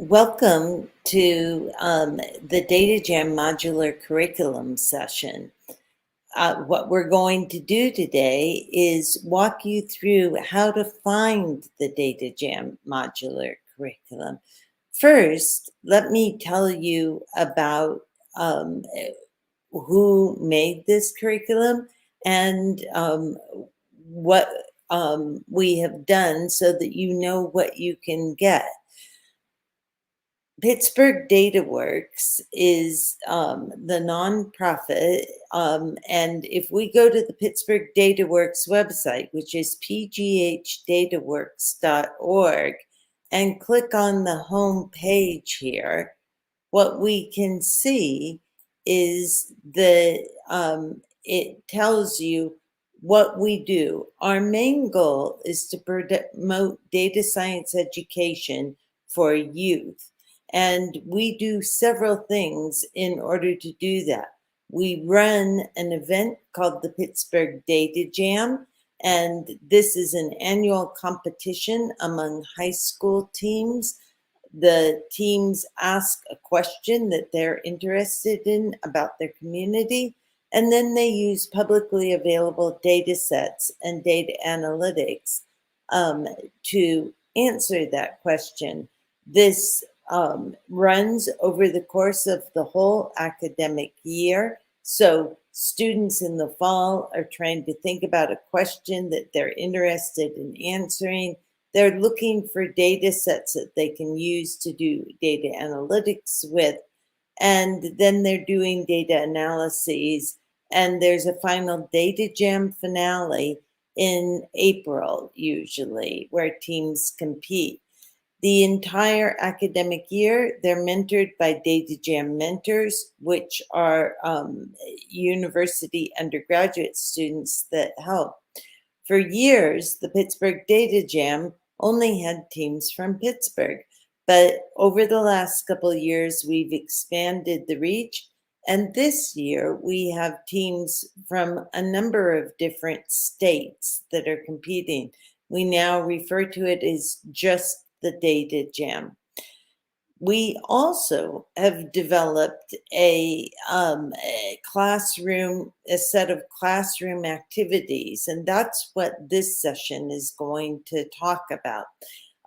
Welcome to the DataJam Modular Curriculum session. What we're going to do today is walk you through how to find the DataJam Modular Curriculum. First, let me tell you about who made this curriculum and what we have done so that you know what you can get. Pittsburgh DataWorks is the nonprofit, and if we go to the Pittsburgh DataWorks website, which is pghdataworks.org, and click on the home page here, what we can see is that it tells you what we do. Our main goal is to promote data science education for youth. And we do several things in order to do that. We run an event called the Pittsburgh DataJam, and this is an annual competition among high school teams. The teams ask a question that they're interested in about their community, and then they use publicly available data sets and data analytics to answer that question. This runs over the course of the whole academic year. So students in the fall are trying to think about a question that they're interested in answering. They're looking for data sets that they can use to do data analytics with. And then they're doing data analyses. And there's a final DataJam finale in April, usually, where teams compete. The entire academic year, they're mentored by DataJam mentors, which are university undergraduate students that help. For years, the Pittsburgh DataJam only had teams from Pittsburgh, but over the last couple of years, we've expanded the reach. And this year, we have teams from a number of different states that are competing. We now refer to it as just the DataJam. We also have developed a set of classroom activities, and that's what this session is going to talk about.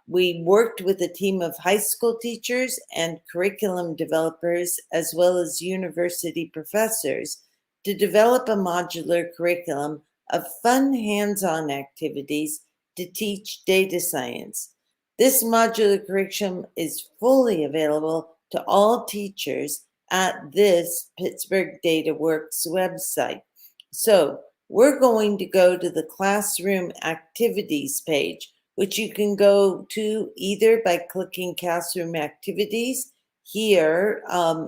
We worked with a team of high school teachers and curriculum developers, as well as university professors, to develop a modular curriculum of fun hands-on activities to teach data science. This modular curriculum is fully available to all teachers at this Pittsburgh DataWorks website. So we're going to go to the classroom activities page, which you can go to either by clicking classroom activities here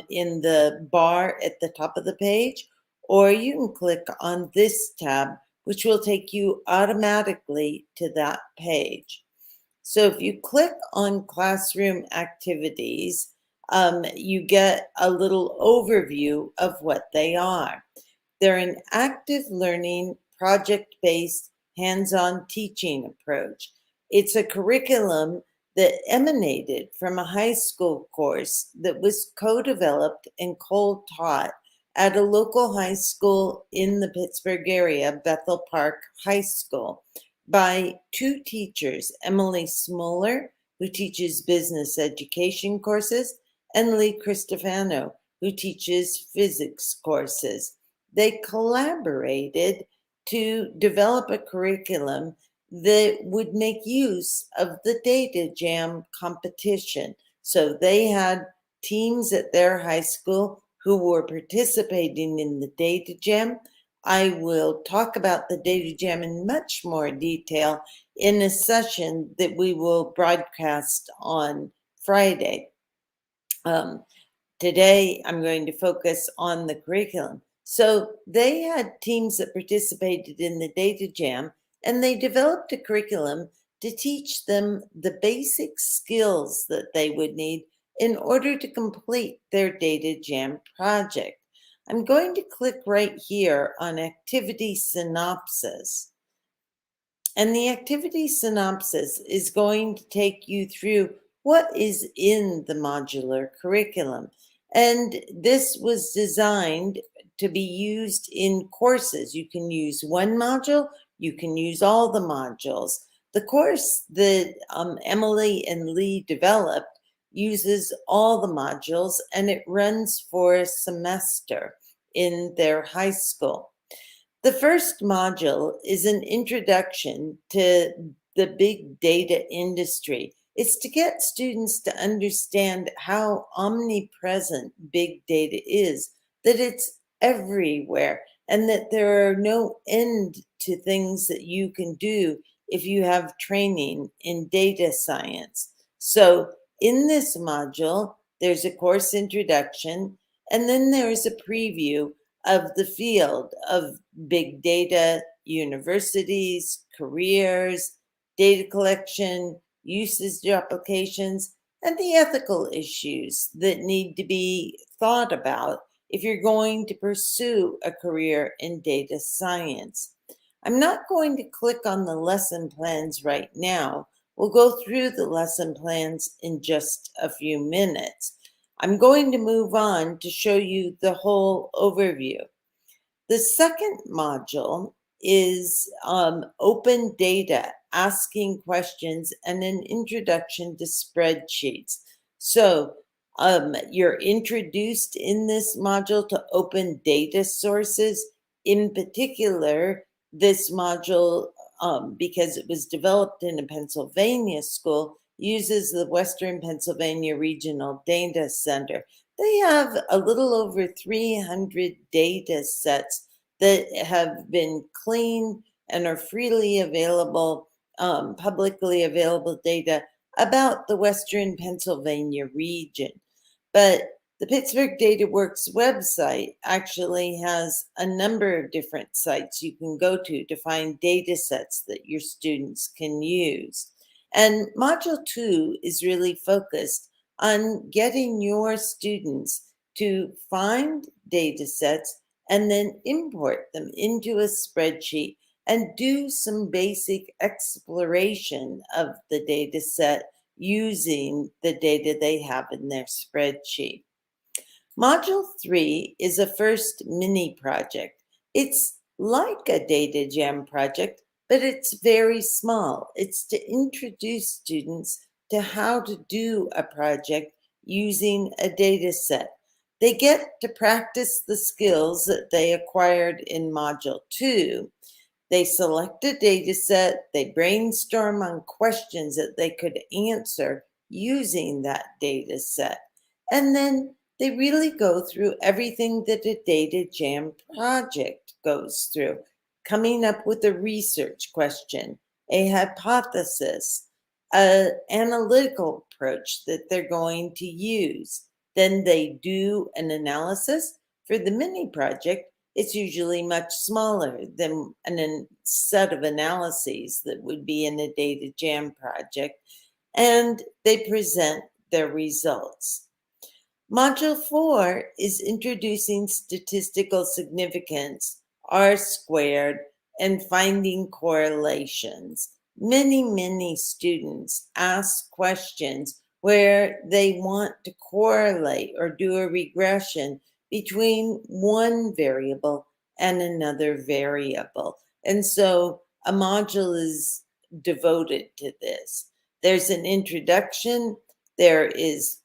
in the bar at the top of the page, or you can click on this tab, which will take you automatically to that page. So if you click on classroom activities, you get a little overview of what they are. They're an active learning, project-based, hands-on teaching approach. It's a curriculum that emanated from a high school course that was co-developed and co-taught at a local high school in the Pittsburgh area, Bethel Park High School, by two teachers, Emily Smoller, who teaches business education courses, and Lee Cristofano, who teaches physics courses. They collaborated to develop a curriculum that would make use of the DataJam competition. So they had teams at their high school who were participating in the DataJam. I will talk about the DataJam in much more detail in a session that we will broadcast on Friday. Today, I'm going to focus on the curriculum. So they had teams that participated in the DataJam, and they developed a curriculum to teach them the basic skills that they would need in order to complete their DataJam project. I'm going to click right here on Activity Synopsis. And the activity synopsis is going to take you through what is in the modular curriculum. And this was designed to be used in courses. You can use one module, you can use all the modules. The course that Emily and Lee developed uses all the modules, and it runs for a semester in their high school. The first module is an introduction to the big data industry. It's to get students to understand how omnipresent big data is, that it's everywhere, and that there are no end to things that you can do if you have training in data science. So, in this module, there's a course introduction, and then there's a preview of the field of big data, universities, careers, data collection, usage applications, and the ethical issues that need to be thought about if you're going to pursue a career in data science. I'm not going to click on the lesson plans right now. We'll go through the lesson plans in just a few minutes. I'm going to move on to show you the whole overview. The second module is open data, asking questions, and an introduction to spreadsheets. So you're introduced in this module to open data sources. In particular, this module, because it was developed in a Pennsylvania school, uses the Western Pennsylvania Regional Data Center. They have a little over 300 data sets that have been cleaned and are freely available, publicly available data about the Western Pennsylvania region. But the Pittsburgh DataWorks website actually has a number of different sites you can go to find data sets that your students can use. And Module 2 is really focused on getting your students to find data sets and then import them into a spreadsheet and do some basic exploration of the data set using the data they have in their spreadsheet. Module 3 is a first mini project. It's like a DataJam project, but it's very small. It's to introduce students to how to do a project using a data set. They get to practice the skills that they acquired in Module 2. They select a data set, they brainstorm on questions that they could answer using that data set, and then they really go through everything that a DataJam project goes through, coming up with a research question, a hypothesis, an analytical approach that they're going to use. Then they do an analysis. For the mini project, it's usually much smaller than a set of analyses that would be in a DataJam project, and they present their results. Module 4 is introducing statistical significance, R squared, and finding correlations. Many students ask questions where they want to correlate or do a regression between one variable and another variable. And so a module is devoted to this. There's an introduction, there is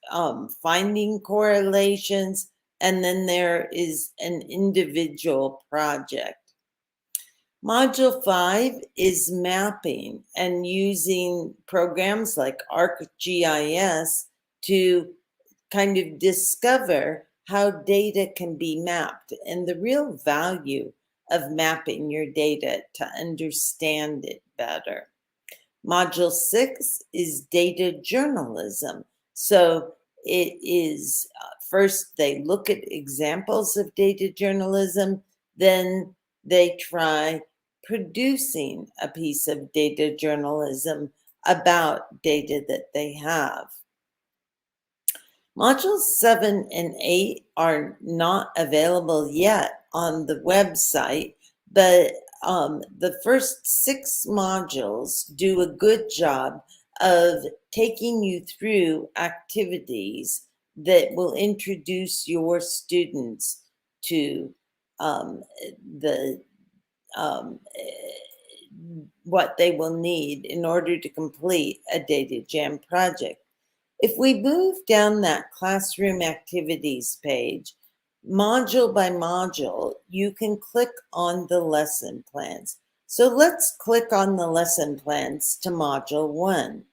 finding correlations, and then there is an individual project. Module 5 is mapping and using programs like ArcGIS to kind of discover how data can be mapped and the real value of mapping your data to understand it better. Module 6 is data journalism. So it is first they look at examples of data journalism, then they try producing a piece of data journalism about data that they have. Modules 7 and 8 are not available yet on the website, but the first 6 modules do a good job of taking you through activities that will introduce your students to the what they will need in order to complete a DataJam project. If we move down that classroom activities page, module by module, you can click on the lesson plans. So let's click on the lesson plans to module 1.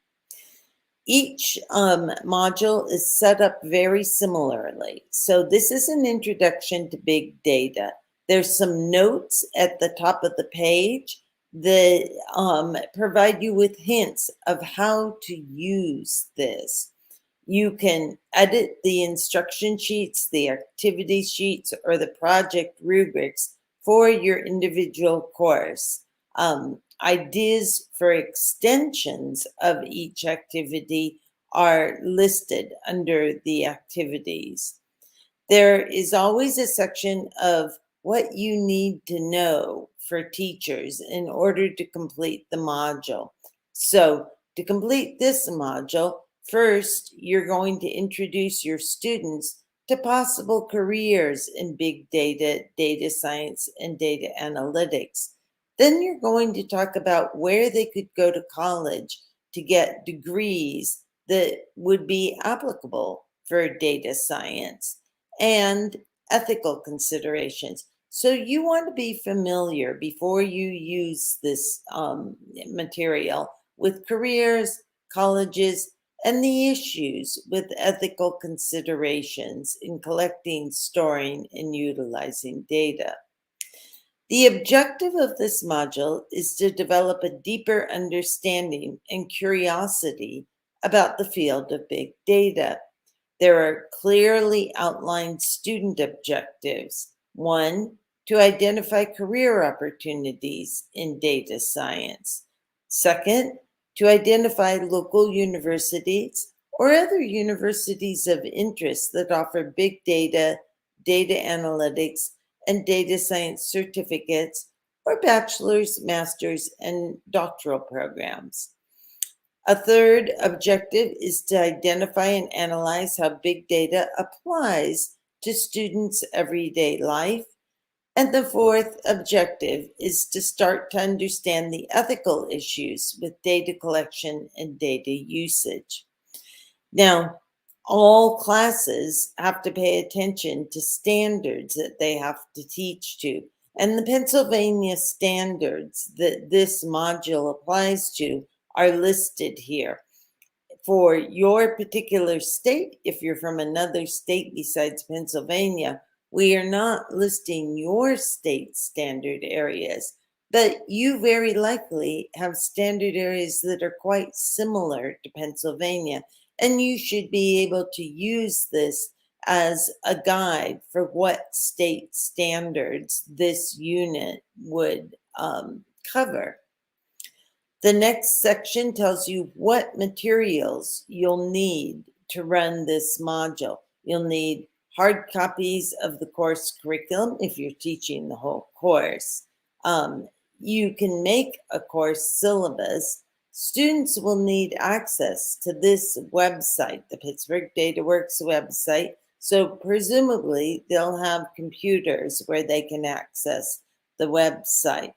Each module is set up very similarly. So this is an introduction to big data. There's some notes at the top of the page that provide you with hints of how to use this. You can edit the instruction sheets, the activity sheets, or the project rubrics for your individual course. Ideas for extensions of each activity are listed under the activities. There is always a section of what you need to know for teachers in order to complete the module. So to complete this module, first, you're going to introduce your students to possible careers in big data, data science, and data analytics. Then you're going to talk about where they could go to college to get degrees that would be applicable for data science and ethical considerations. So you want to be familiar before you use this material with careers, colleges, and the issues with ethical considerations in collecting, storing, and utilizing data. The objective of this module is to develop a deeper understanding and curiosity about the field of big data. There are clearly outlined student objectives. 1, to identify career opportunities in data science. 2nd, to identify local universities or other universities of interest that offer big data, data analytics, and data science certificates or bachelor's, master's, and doctoral programs. A third objective is to identify and analyze how big data applies to students' everyday life. And the fourth objective is to start to understand the ethical issues with data collection and data usage. Now, all classes have to pay attention to standards that they have to teach to. And the Pennsylvania standards that this module applies to are listed here. For your particular state, if you're from another state besides Pennsylvania, we are not listing your state standard areas, but you very likely have standard areas that are quite similar to Pennsylvania, and you should be able to use this as a guide for what state standards this unit would cover. The next section tells you what materials you'll need to run this module. You'll need hard copies of the course curriculum if you're teaching the whole course. You can make a course syllabus. Students will need access to this website, the Pittsburgh DataWorks website. So presumably they'll have computers where they can access the website.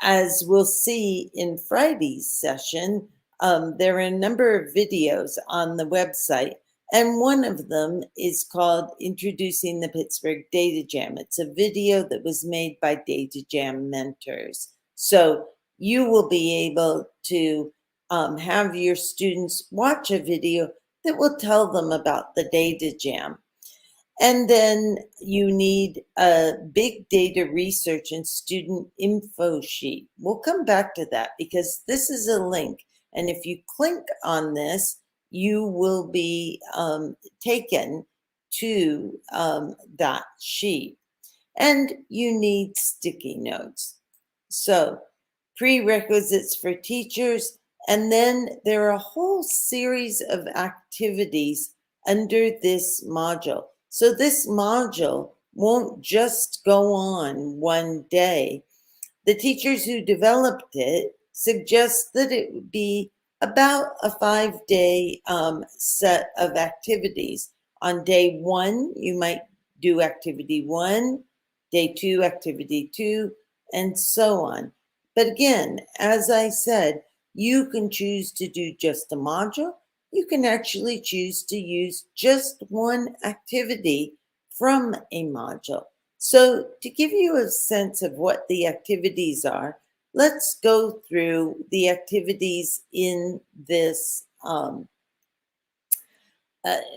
As we'll see in Friday's session, there are a number of videos on the website, and one of them is called Introducing the Pittsburgh DataJam. It's a video that was made by DataJam mentors. So you will be able to have your students watch a video that will tell them about the DataJam. And then you need a big data research and student info sheet. We'll come back to that because this is a link. And if you click on this, you will be taken to that sheet. And you need sticky notes. So prerequisites for teachers. And then there are a whole series of activities under this module. So this module won't just go on one day. The teachers who developed it suggests that it would be about a 5-day set of activities. On day 1, you might do activity 1, day 2, activity 2, and so on. But again, as I said, you can choose to do just a module. You can actually choose to use just one activity from a module. So to give you a sense of what the activities are, let's go through the activities in this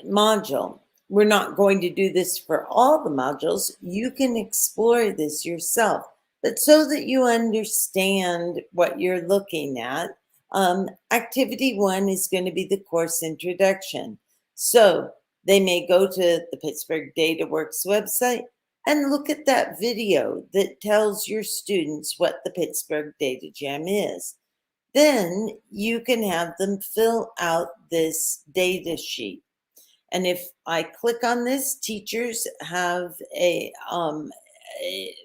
module. We're not going to do this for all the modules. You can explore this yourself. But so that you understand what you're looking at, activity 1 is going to be the course introduction. So they may go to the Pittsburgh DataWorks website and look at that video that tells your students what the Pittsburgh DataJam is. Then you can have them fill out this data sheet. And if I click on this, teachers have a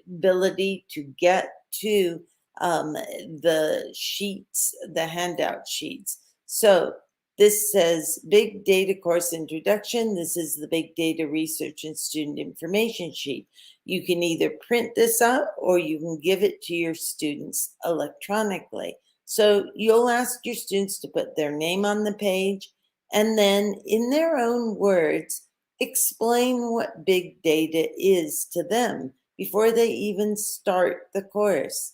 ability to get to the sheets, the handout sheets. So this says Big Data Course Introduction. This is the Big Data Research and Student Information Sheet. You can either print this out or you can give it to your students electronically. So you'll ask your students to put their name on the page and then in their own words, explain what big data is to them before they even start the course.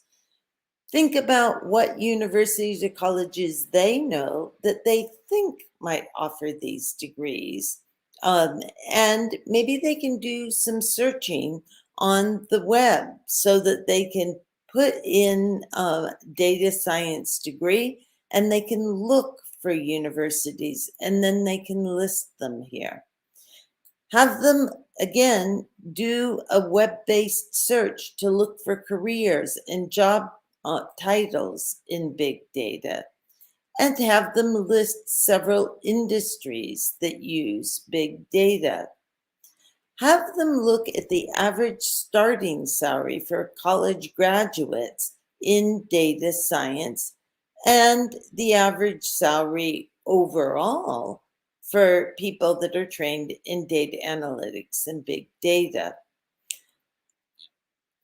Think about what universities or colleges they know that they think might offer these degrees. And maybe they can do some searching on the web so that they can put in a data science degree and they can look for universities and then they can list them here. Have them, again, do a web-based search to look for careers and job titles in big data, and have them list several industries that use big data. Have them look at the average starting salary for college graduates in data science and the average salary overall for people that are trained in data analytics and big data.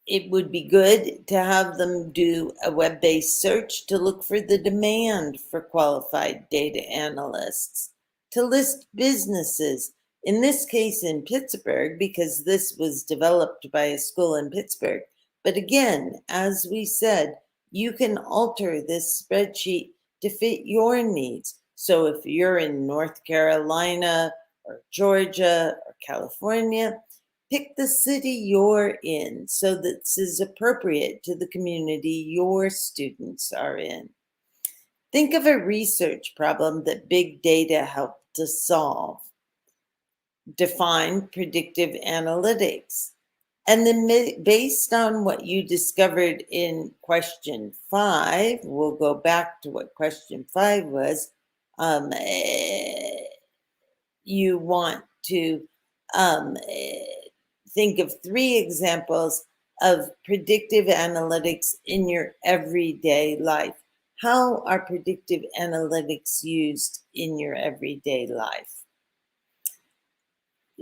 It would be good to have them do a web-based search to look for the demand for qualified data analysts, to list businesses, in this case in Pittsburgh, because this was developed by a school in Pittsburgh. But again, as we said, you can alter this spreadsheet to fit your needs. So if you're in North Carolina or Georgia or California, pick the city you're in so that this is appropriate to the community your students are in. Think of a research problem that big data helped to solve. Define predictive analytics. And then based on what you discovered in question 5, we'll go back to what question 5 was, you want to think of 3 examples of predictive analytics in your everyday life. How are predictive analytics used in your everyday life?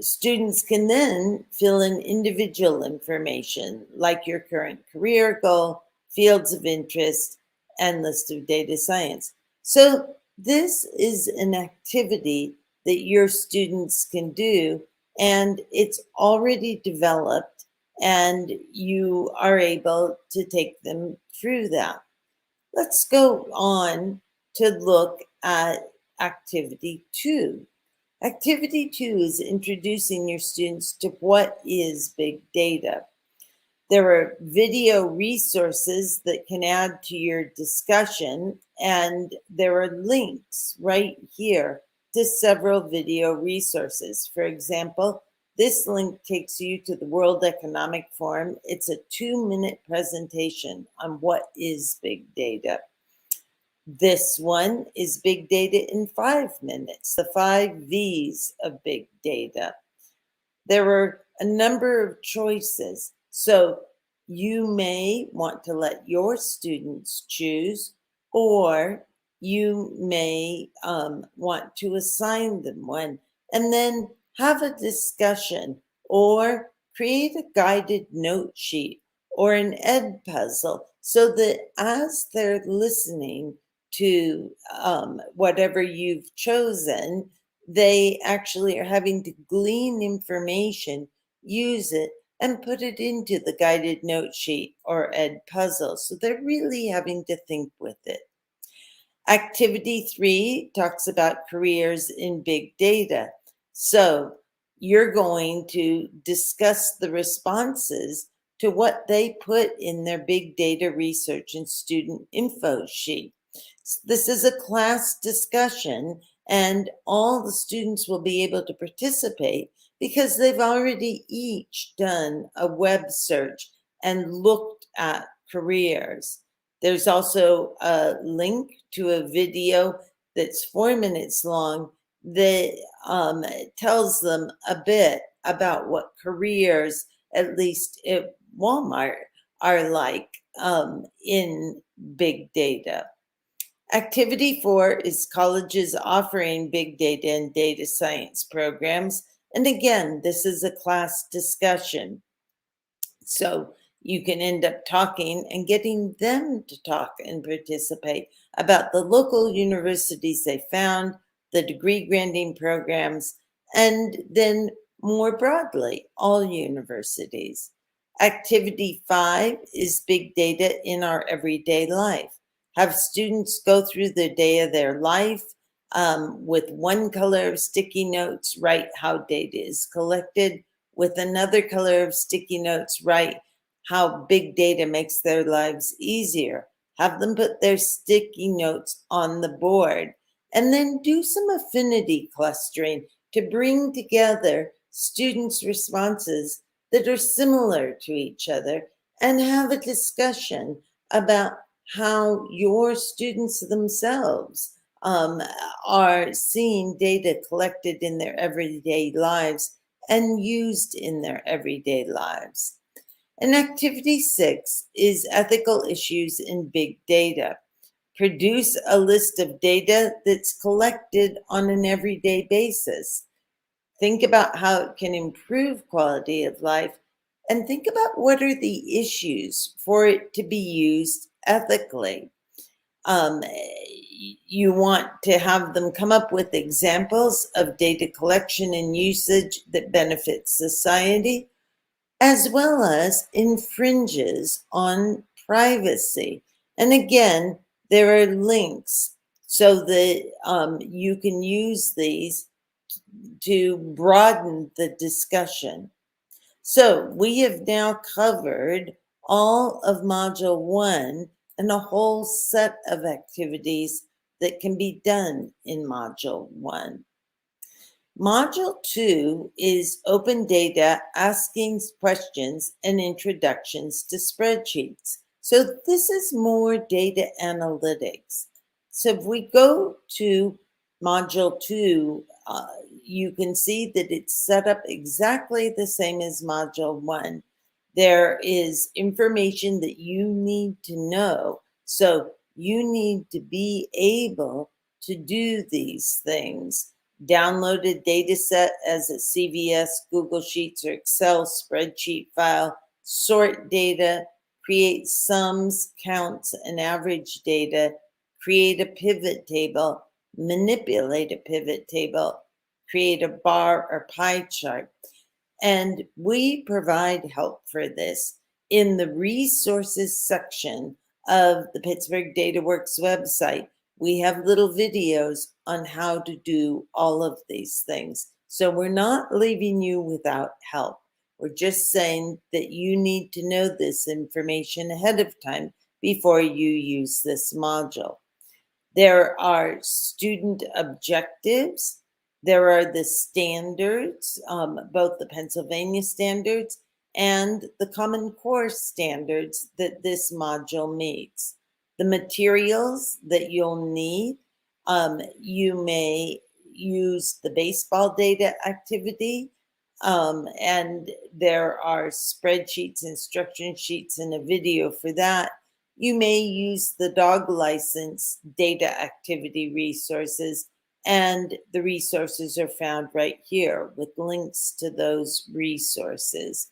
Students can then fill in individual information like your current career goal, fields of interest, and list of data science. So this is an activity that your students can do, and it's already developed, and you are able to take them through that. Let's go on to look at activity 2. Activity 2 is introducing your students to what is big data. There are video resources that can add to your discussion, and there are links right here to several video resources. For example, this link takes you to the World Economic Forum. It's a 2-minute presentation on what is big data. This one is big data in 5 minutes, the 5 V's of big data. There are a number of choices, so you may want to let your students choose, or you may want to assign them one and then have a discussion or create a guided note sheet or an ed puzzle so that as they're listening to whatever you've chosen, they actually are having to glean information, use it, and put it into the guided note sheet or ed puzzle. So they're really having to think with it. Activity 3 talks about careers in big data. So you're going to discuss the responses to what they put in their big data research and student info sheet. This is a class discussion, and all the students will be able to participate because they've already each done a web search and looked at careers. There's also a link to a video that's 4 minutes long that tells them a bit about what careers, at least at Walmart, are like in big data. Activity 4 is colleges offering big data and data science programs. And again, this is a class discussion. So you can end up talking and getting them to talk and participate about the local universities they found, the degree granting programs, and then more broadly, all universities. Activity 5 is big data in our everyday life. Have students go through the day of their life with one color of sticky notes, write how data is collected, with another color of sticky notes, write how big data makes their lives easier. Have them put their sticky notes on the board and then do some affinity clustering to bring together students' responses that are similar to each other and have a discussion about how your students themselves are seeing data collected in their everyday lives and used in their everyday lives. And activity 6 is ethical issues in big data. Produce a list of data that's collected on an everyday basis. Think about how it can improve quality of life and think about what are the issues for it to be used ethically. Um, you want to have them come up with examples of data collection and usage that benefits society, as well as infringes on privacy. And again, there are links so that you can use these to broaden the discussion. So we have now covered all of Module 1 and a whole set of activities that can be done in Module 1. Module 2 is open data, asking questions, and introductions to spreadsheets. So this is more data analytics. So if we go to Module 2, you can see that it's set up exactly the same as Module 1. There is information that you need to know. So you need to be able to do these things. Download a data set as a CVS, Google Sheets, or Excel spreadsheet file, sort data, create sums, counts, and average data, create a pivot table, manipulate a pivot table, create a bar or pie chart. And we provide help for this in the resources section of the Pittsburgh DataWorks website. We have little videos on how to do all of these things. So we're not leaving you without help. We're just saying that you need to know this information ahead of time before you use this module. There are student objectives. There are the standards, both the Pennsylvania standards and the Common Core standards that this module meets. The materials that you'll need, you may use the baseball data activity, and there are spreadsheets, instruction sheets, and a video for that. you may use the dog license data activity resources, and the resources are found right here with links to those resources.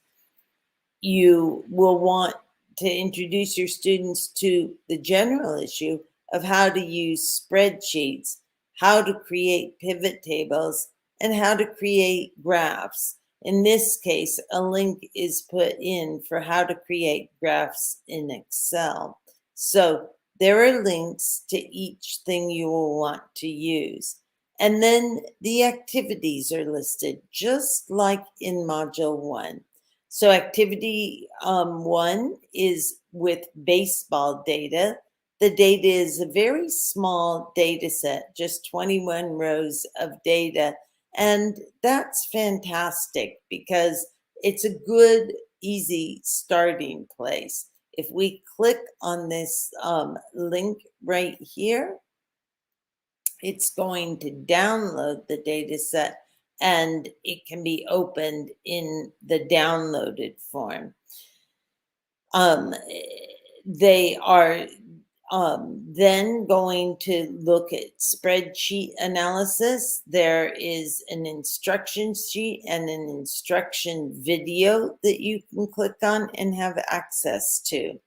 You will want to introduce your students to the general issue of how to use spreadsheets, how to create pivot tables, and how to create graphs. In this case, a link is put in for how to create graphs in Excel. So there are links to each thing you will want to use. And then the activities are listed just like in Module 1. So activity 1 is with baseball data. The data is a very small data set, just 21 rows of data. And that's fantastic because it's a good, easy starting place. If we click on this link right here, it's going to download the data set and it can be opened in the downloaded form. They are then going to look at spreadsheet analysis. There is an instruction sheet and an instruction video that you can click on and have access to.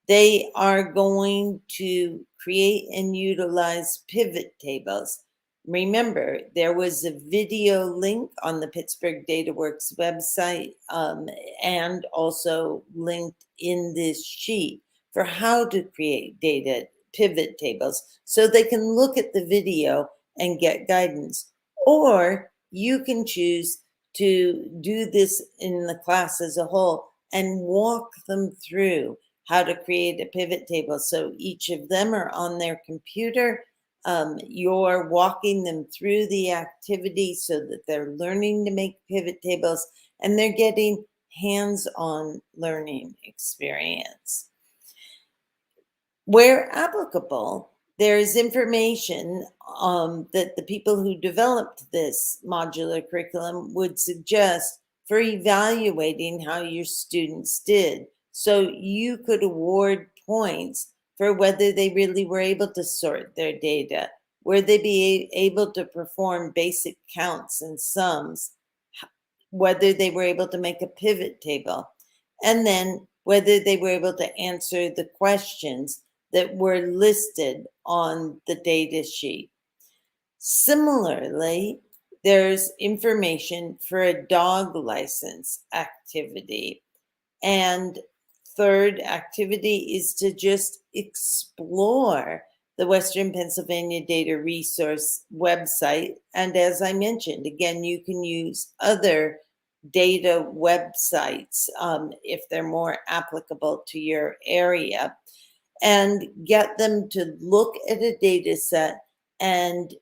They are going to create and utilize pivot tables. Remember, there was a video link on the Pittsburgh DataWorks website and also linked in this sheet for how to create data pivot tables so they can look at the video and get guidance. Or you can choose to do this in the class as a whole and walk them through how to create a pivot table. So each of them are on their computer. You're walking them through the activity so that they're learning to make pivot tables and they're getting hands-on learning experience. Where applicable, there is information that the people who developed this modular curriculum would suggest for evaluating how your students did. So you could award points for whether they really were able to sort their data, where they be able to perform basic counts and sums, whether they were able to make a pivot table, and then whether they were able to answer the questions that were listed on the data sheet. Similarly, there's information for a dog license activity. And third activity is to just explore the Western Pennsylvania Data Resource website. And as I mentioned, again, you can use other data websites if they're more applicable to your area, and get them to look at a data set and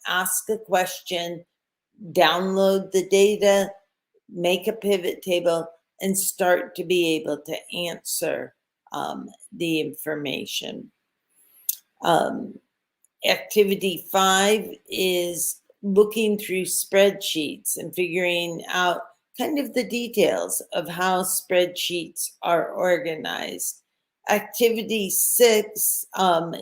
ask a question, download the data, make a pivot table, and start to be able to answer the information. Activity 5 is looking through spreadsheets and figuring out kind of the details of how spreadsheets are organized. Activity 6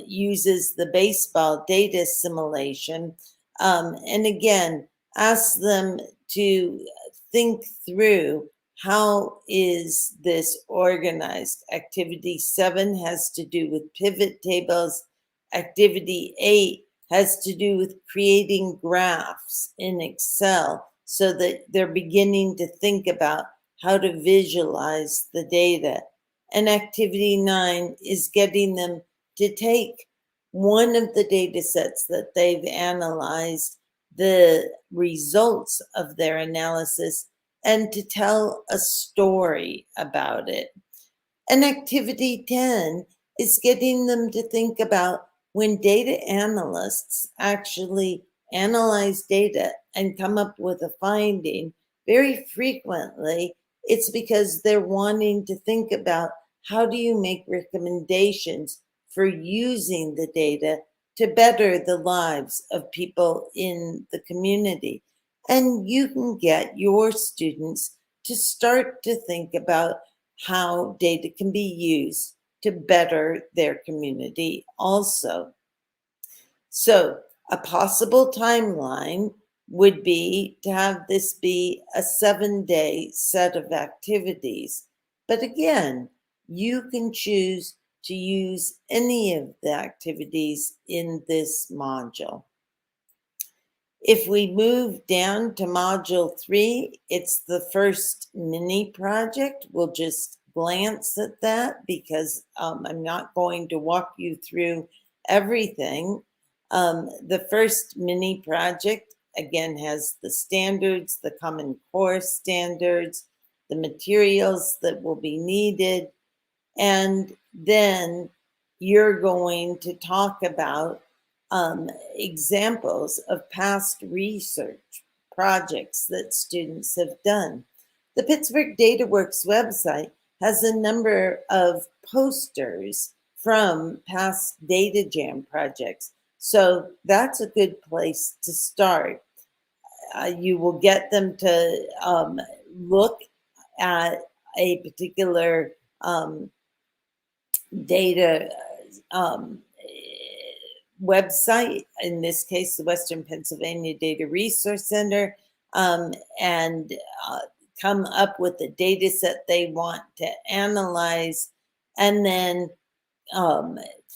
uses the baseball data simulation, and again, ask them to think through how is this organized. Activity 7 has to do with pivot tables. Activity 8 has to do with creating graphs in Excel so that they're beginning to think about how to visualize the data. And activity 9 is getting them to take one of the data sets that they've analyzed, the results of their analysis, and to tell a story about it. And activity 10 is getting them to think about when data analysts actually analyze data and come up with a finding, very frequently, it's because they're wanting to think about how do you make recommendations for using the data to better the lives of people in the community. And you can get your students to start to think about how data can be used to better their community also. So a possible timeline would be to have this be a 7-day set of activities. But again, you can choose to use any of the activities in this module. If we move down to module 3, it's the first mini project. We'll just glance at that because I'm not going to walk you through everything. The first mini project, again, has the standards, the Common Core standards, the materials that will be needed, and then you're going to talk about examples of past research projects that students have done. The Pittsburgh DataWorks website has a number of posters from past DataJam projects. So that's a good place to start. You will get them to look at a particular data website, in this case, the Western Pennsylvania Data Resource Center, and come up with the data set they want to analyze, and then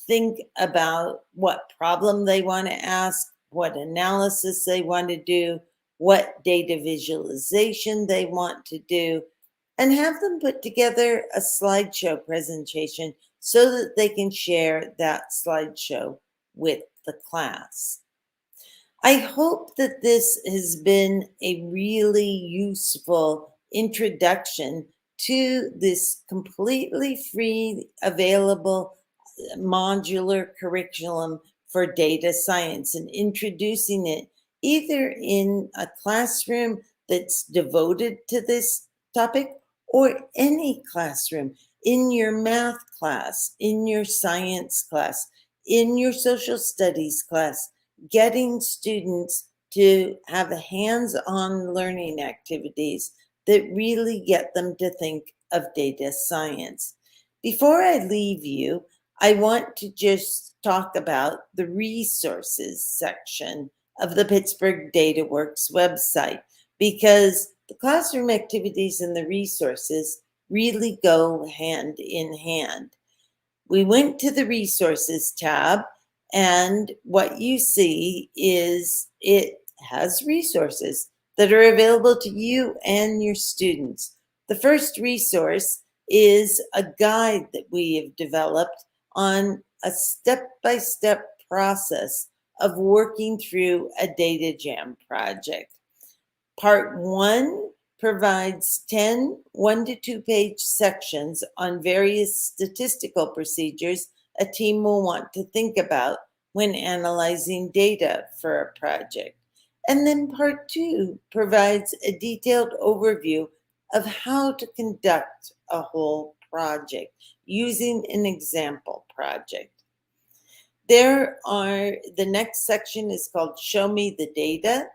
think about what problem they want to ask, what analysis they want to do, what data visualization they want to do, and have them put together a slideshow presentation so that they can share that slideshow with the class. I hope that this has been a really useful introduction to this completely free, available modular curriculum for data science, and introducing it either in a classroom that's devoted to this topic or any classroom, in your math class, in your science class, in your social studies class, getting students to have hands-on learning activities that really get them to think of data science. Before I leave you, I want to just talk about the resources section of the Pittsburgh DataWorks website, because the classroom activities and the resources really go hand in hand. We went to the resources tab, and what you see is it has resources that are available to you and your students. The first resource is a guide that we have developed on a step-by-step process of working through a DataJam project. Part 1 provides 10 1- to 2-page sections on various statistical procedures a team will want to think about when analyzing data for a project. And then part 2 provides a detailed overview of how to conduct a whole project using an example project. The next section is called Show Me the Data,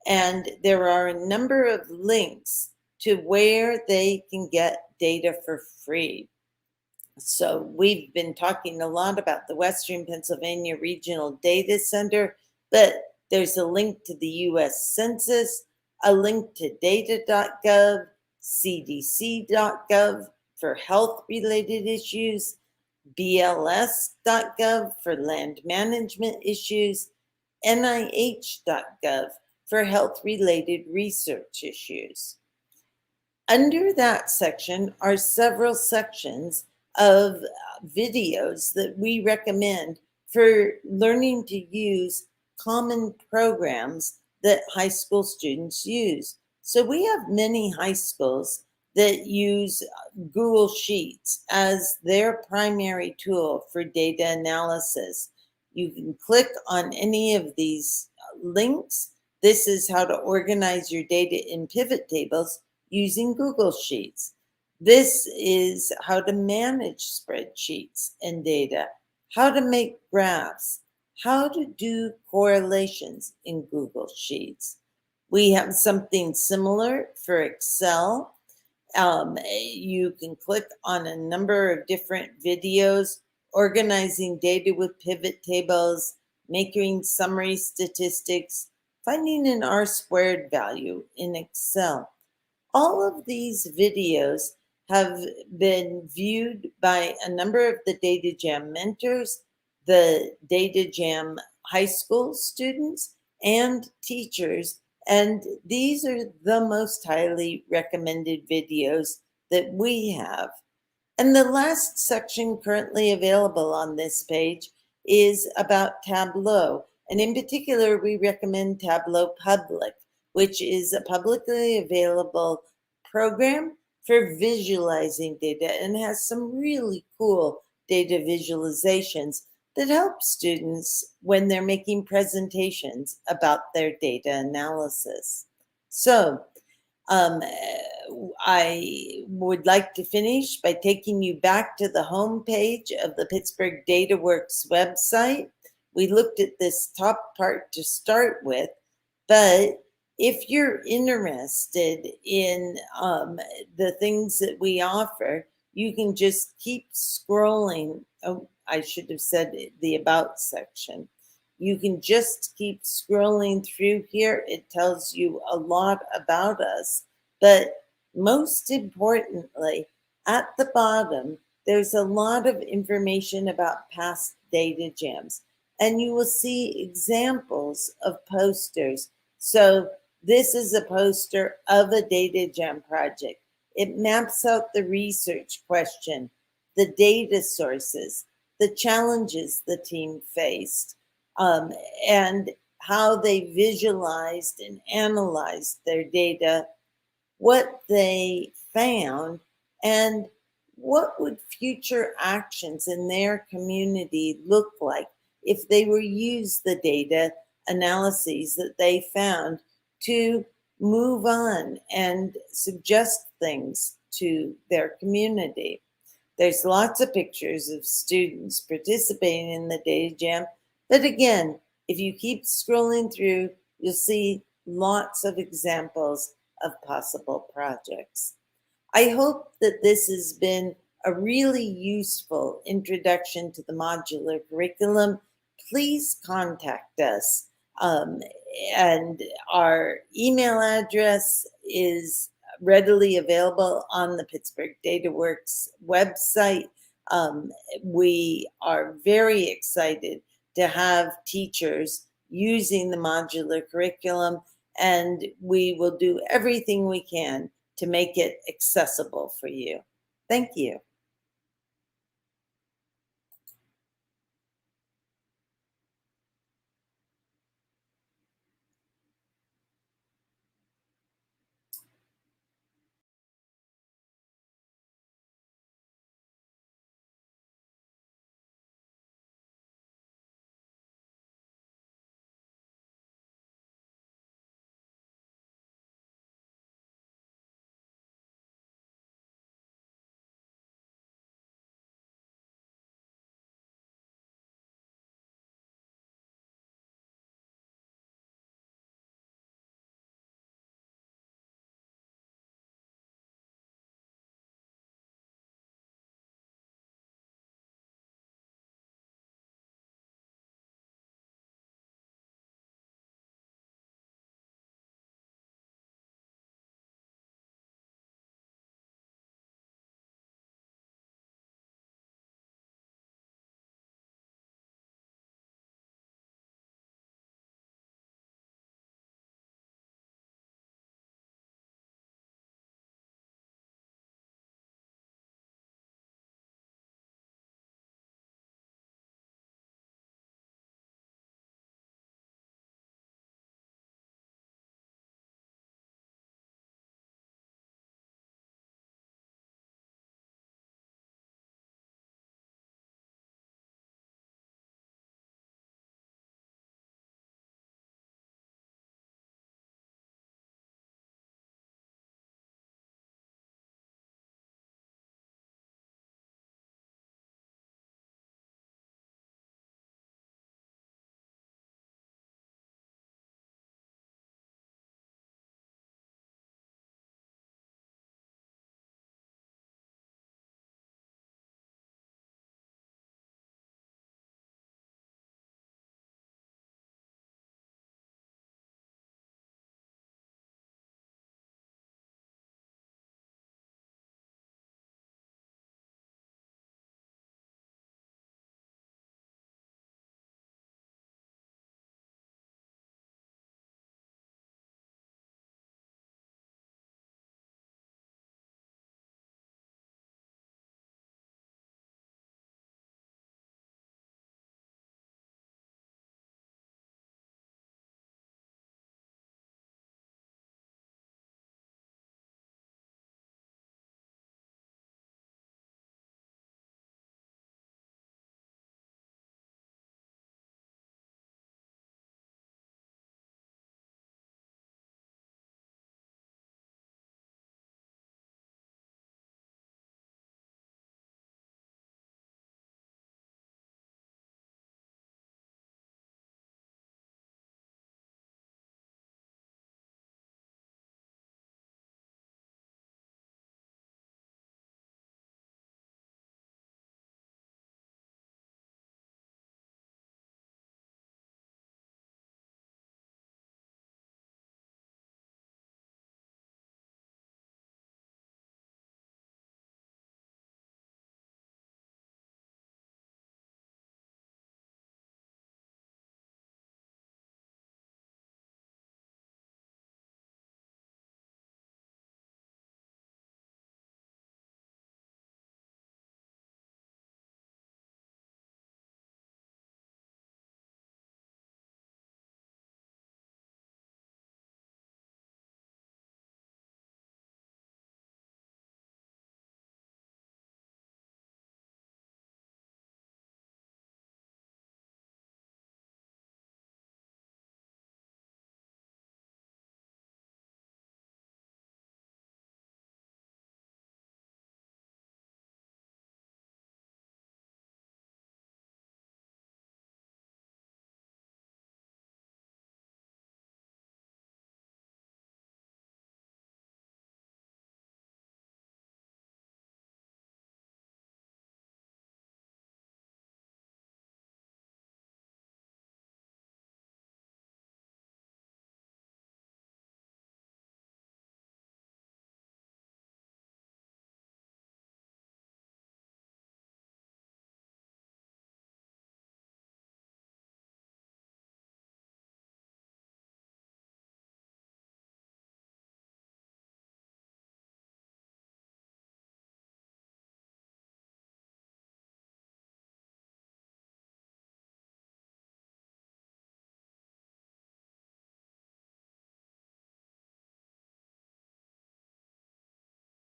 and there are a number of links to where they can get data for free. So we've been talking a lot about the Western Pennsylvania Regional Data Center, but there's a link to the US Census, a link to data.gov, cdc.gov for health-related issues, bls.gov for land management issues, nih.gov for health-related research issues. Under that section are several sections of videos that we recommend for learning to use common programs that high school students use. So we have many high schools that use Google Sheets as their primary tool for data analysis. You can click on any of these links. This is how to organize your data in pivot tables using Google Sheets. This is how to manage spreadsheets and data, how to make graphs, how to do correlations in Google Sheets. We have something similar for Excel, You can click on a number of different videos, organizing data with pivot tables, making summary statistics, finding an R-squared value in Excel. All of these videos have been viewed by a number of the DataJam mentors, the DataJam high school students, and teachers. And these are the most highly recommended videos that we have. And the last section currently available on this page is about Tableau. And in particular, we recommend Tableau Public, which is a publicly available program for visualizing data and has some really cool data visualizations that help students when they're making presentations about their data analysis. So, I would like to finish by taking you back to the home page of the Pittsburgh DataWorks website. We looked at this top part to start with, but if you're interested in the things that we offer, you can just keep scrolling. Oh, I should have said the About section. You can just keep scrolling through here. It tells you a lot about us. But most importantly, at the bottom, there's a lot of information about past data jams. And you will see examples of posters. So this is a poster of a data jam project. It maps out the research question, the data sources, the challenges the team faced, and how they visualized and analyzed their data, what they found, and what would future actions in their community look like if they were use the data analyses that they found to move on and suggest things to their community. There's lots of pictures of students participating in the data jam, but again, if you keep scrolling through, you'll see lots of examples of possible projects. I hope that this has been a really useful introduction to the modular curriculum. Please contact us. And our email address is readily available on the Pittsburgh DataWorks website. We are very excited to have teachers using the modular curriculum, and we will do everything we can to make it accessible for you. Thank you.